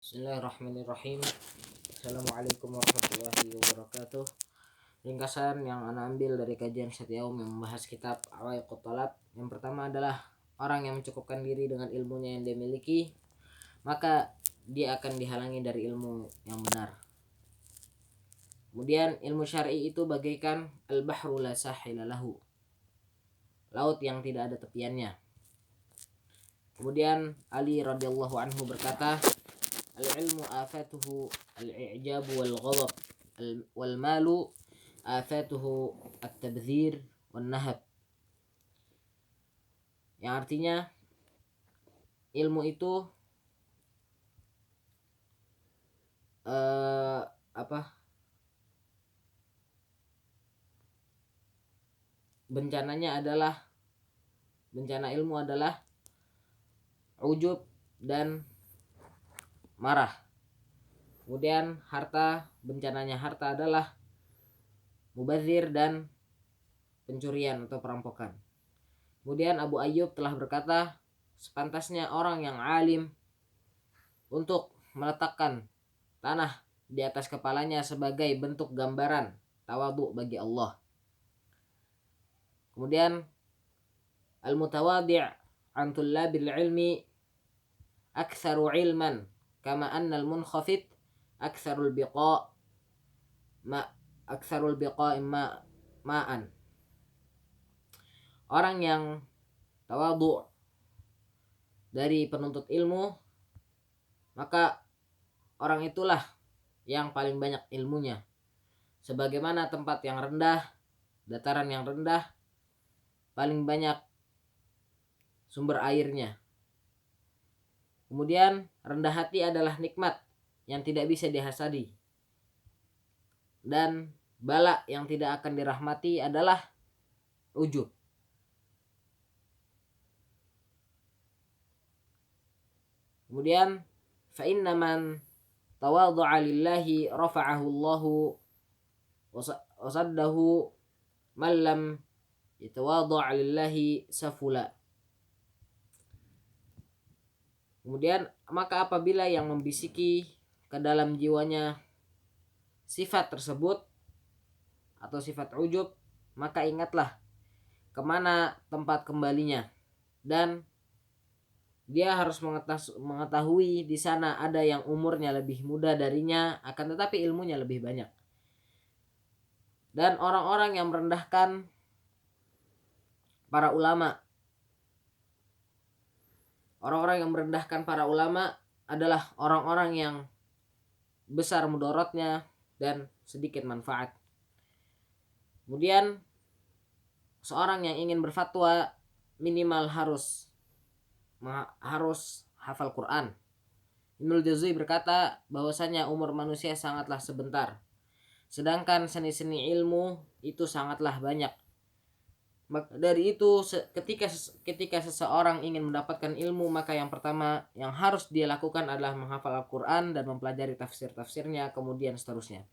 Bismillahirrahmanirrahim. Assalamualaikum warahmatullahi wabarakatuh. Ringkasan yang ana ambil dari kajian Setiaum yang membahas kitab Awaiqut Thalab. Yang pertama adalah orang yang mencukupkan diri dengan ilmunya yang dia miliki, maka dia akan dihalangi dari ilmu yang benar. Kemudian ilmu syar'i itu bagaikan al-bahru la sahila lahu, laut yang tidak ada tepiannya. Kemudian Ali radhiyallahu anhu berkata, al-ilmu afatuhu al-i'jab wal ghadab wal malu afatuhu at-tabdzir wan nahab. Yang artinya ilmu itu bencana ilmu adalah ujub dan marah. Kemudian bencananya harta adalah mubazir dan pencurian atau perampokan. Kemudian Abu Ayyub telah berkata, sepantasnya orang yang alim untuk meletakkan tanah di atas kepalanya sebagai bentuk gambaran tawadhu bagi Allah. Kemudian al-mutawadhi' an tullabil ilmi aktsaru ilman kama anna al-munkhafid aktsarul biqa' ma'an. Orang yang tawadhu dari penuntut ilmu, maka orang itulah yang paling banyak ilmunya. Sebagaimana tempat yang rendah, dataran yang rendah, paling banyak sumber airnya. Kemudian rendah hati adalah nikmat yang tidak bisa dihasadi. Dan bala yang tidak akan dirahmati adalah ujub. Kemudian fa inna man tawadhu'a lillahi rafa'ahu Allahu wa saddahu man lam yatawadhu' lillahi safula. Kemudian maka apabila yang membisiki ke dalam jiwanya sifat tersebut atau sifat ujub, maka ingatlah kemana tempat kembalinya, dan dia harus mengetahui di sana ada yang umurnya lebih muda darinya, akan tetapi ilmunya lebih banyak. Dan orang-orang yang merendahkan para ulama, adalah orang-orang yang besar mudaratnya dan sedikit manfaat. Kemudian seorang yang ingin berfatwa minimal harus hafal Quran. Ibnul Jauzi berkata bahwasanya umur manusia sangatlah sebentar, sedangkan seni-seni ilmu itu sangatlah banyak. Dari itu ketika seseorang ingin mendapatkan ilmu, maka yang pertama yang harus dia lakukan adalah menghafal Al-Quran dan mempelajari tafsir-tafsirnya, kemudian seterusnya.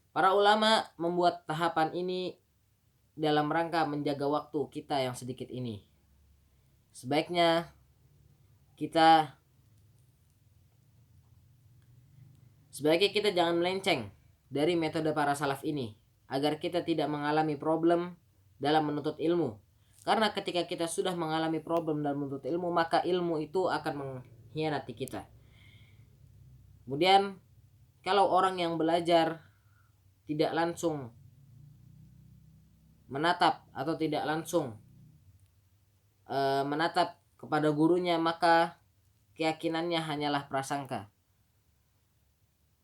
Para ulama membuat tahapan ini dalam rangka menjaga waktu kita yang sedikit ini. Sebaiknya kita jangan melenceng dari metode para salaf ini, agar kita tidak mengalami problem dalam menuntut ilmu. Karena ketika kita sudah mengalami problem dalam menuntut ilmu, maka ilmu itu akan mengkhianati kita. Kemudian kalau orang yang belajar tidak langsung menatap atau tidak langsung menatap kepada gurunya, maka keyakinannya hanyalah prasangka.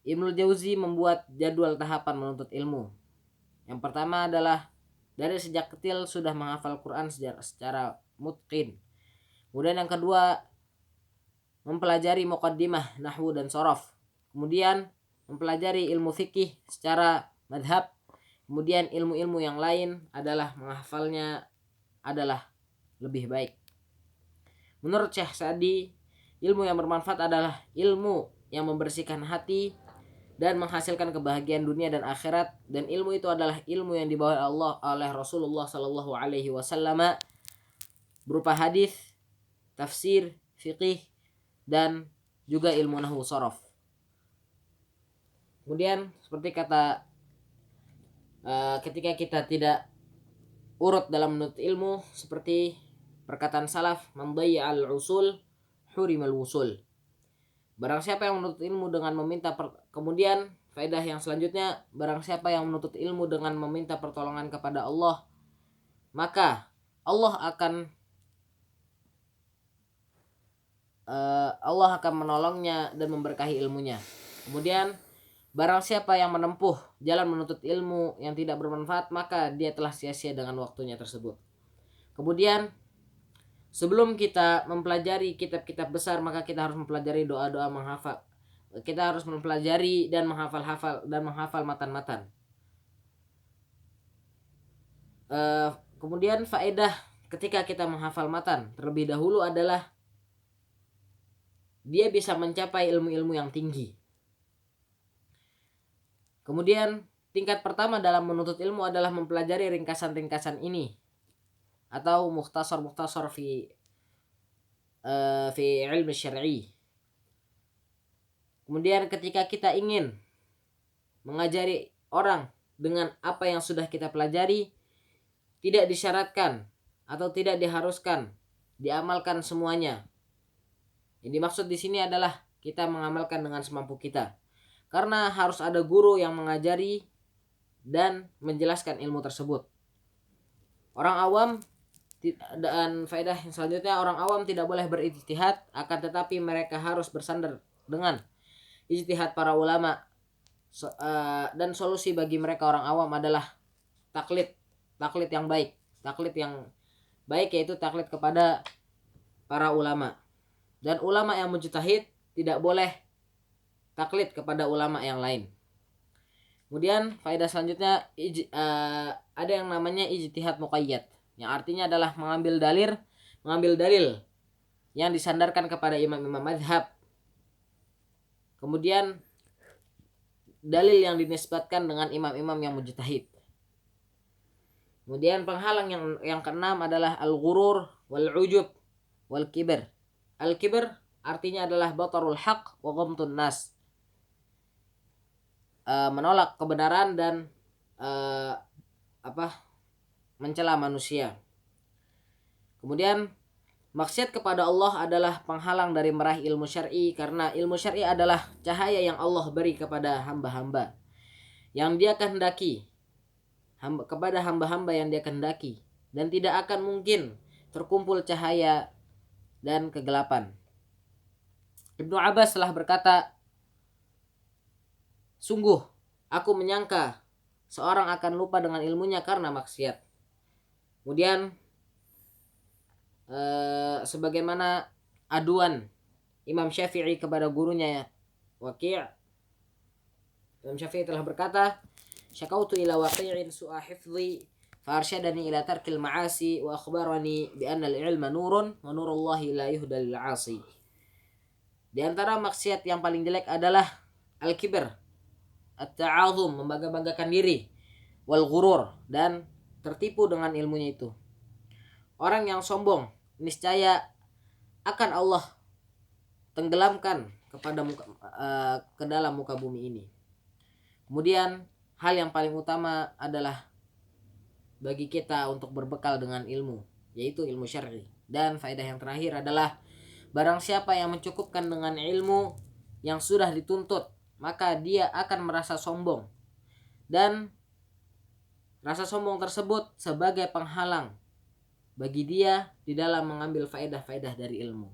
Ibnul Jauzi membuat jadwal tahapan menuntut ilmu. Yang pertama adalah dari sejak kecil sudah menghafal Quran secara mutqin. Kemudian yang kedua, mempelajari muqaddimah nahwu dan shorof. Kemudian mempelajari ilmu fikih secara madhab. Kemudian ilmu-ilmu yang lain adalah menghafalnya adalah lebih baik. Menurut Syekh Sa'di, ilmu yang bermanfaat adalah ilmu yang membersihkan hati dan menghasilkan kebahagiaan dunia dan akhirat, dan ilmu itu adalah ilmu yang dibawa Allah oleh Rasulullah sallallahu alaihi wasallam berupa hadis, tafsir, fiqih, dan juga ilmu nahwu sorof. Kemudian seperti kata ketika kita tidak urut dalam menuntut ilmu, seperti perkataan salaf, man dhayya'al usul hurimal wusul. Barang siapa yang menuntut ilmu dengan meminta kemudian faedah yang selanjutnya, barang siapa yang menuntut ilmu dengan meminta pertolongan kepada Allah, maka Allah akan menolongnya dan memberkahi ilmunya. Kemudian barang siapa yang menempuh jalan menuntut ilmu yang tidak bermanfaat, maka dia telah sia-sia dengan waktunya tersebut. Kemudian sebelum kita mempelajari kitab-kitab besar, maka kita harus mempelajari doa-doa menghafal. Kita harus mempelajari dan menghafal matan-matan. Kemudian faedah ketika kita menghafal matan terlebih dahulu adalah dia bisa mencapai ilmu-ilmu yang tinggi. Kemudian tingkat pertama dalam menuntut ilmu adalah mempelajari ringkasan-ringkasan ini atau mukhtasar fi ilmu syar'i. Kemudian ketika kita ingin mengajari orang dengan apa yang sudah kita pelajari, tidak disyaratkan atau tidak diharuskan diamalkan semuanya. Yang dimaksud di sini adalah kita mengamalkan dengan semampu kita. Karena harus ada guru yang mengajari dan menjelaskan ilmu tersebut. Orang awam, dan faedah yang selanjutnya, orang awam tidak boleh berijtihad, akan tetapi mereka harus bersandar dengan ijtihad para ulama. Dan solusi bagi mereka orang awam adalah taklid yang baik. Taklid yang baik yaitu taklid kepada para ulama. Dan ulama yang mujtahid tidak boleh taklid kepada ulama yang lain. Kemudian faedah selanjutnya ada yang namanya ijtihad muqayyad, yang artinya adalah mengambil dalil yang disandarkan kepada imam-imam mazhab. Kemudian dalil yang dinisbatkan dengan imam-imam yang mujtahid. Kemudian penghalang yang keenam adalah al-ghurur wal ujub wal kibr. Al-kibr artinya adalah batarul haq wa ghamtun nas. Menolak kebenaran dan mencela manusia. Kemudian maksiat kepada Allah adalah penghalang dari meraih ilmu syar'i, karena ilmu syar'i adalah cahaya yang Allah beri kepada hamba-hamba yang Dia kehendaki, kepada hamba-hamba yang Dia kehendaki, dan tidak akan mungkin terkumpul cahaya dan kegelapan. Ibnu Abbas telah berkata, sungguh aku menyangka seorang akan lupa dengan ilmunya karena maksiat. Kemudian sebagaimana aduan Imam Syafi'i kepada gurunya Waqi', Imam Syafi'i telah berkata, syakautu ila waqi'in su'a hifdhi farsyadani ila tarkil ma'asi wa akhbarani bi anna al-ilma nurun wa nurullahi la yuhda lil 'asi. Di antara maksiat yang paling jelek adalah al-kibr, at-ta'azum, membangga-banggakan diri, wal ghurur, dan tertipu dengan ilmunya itu. Orang yang sombong niscaya akan Allah tenggelamkan ke dalam muka bumi ini. Kemudian hal yang paling utama adalah bagi kita untuk berbekal dengan ilmu, yaitu ilmu syar'i. Dan faedah yang terakhir adalah barang siapa yang mencukupkan dengan ilmu yang sudah dituntut, maka dia akan merasa sombong, dan rasa sombong tersebut sebagai penghalang bagi dia di dalam mengambil faedah-faedah dari ilmu.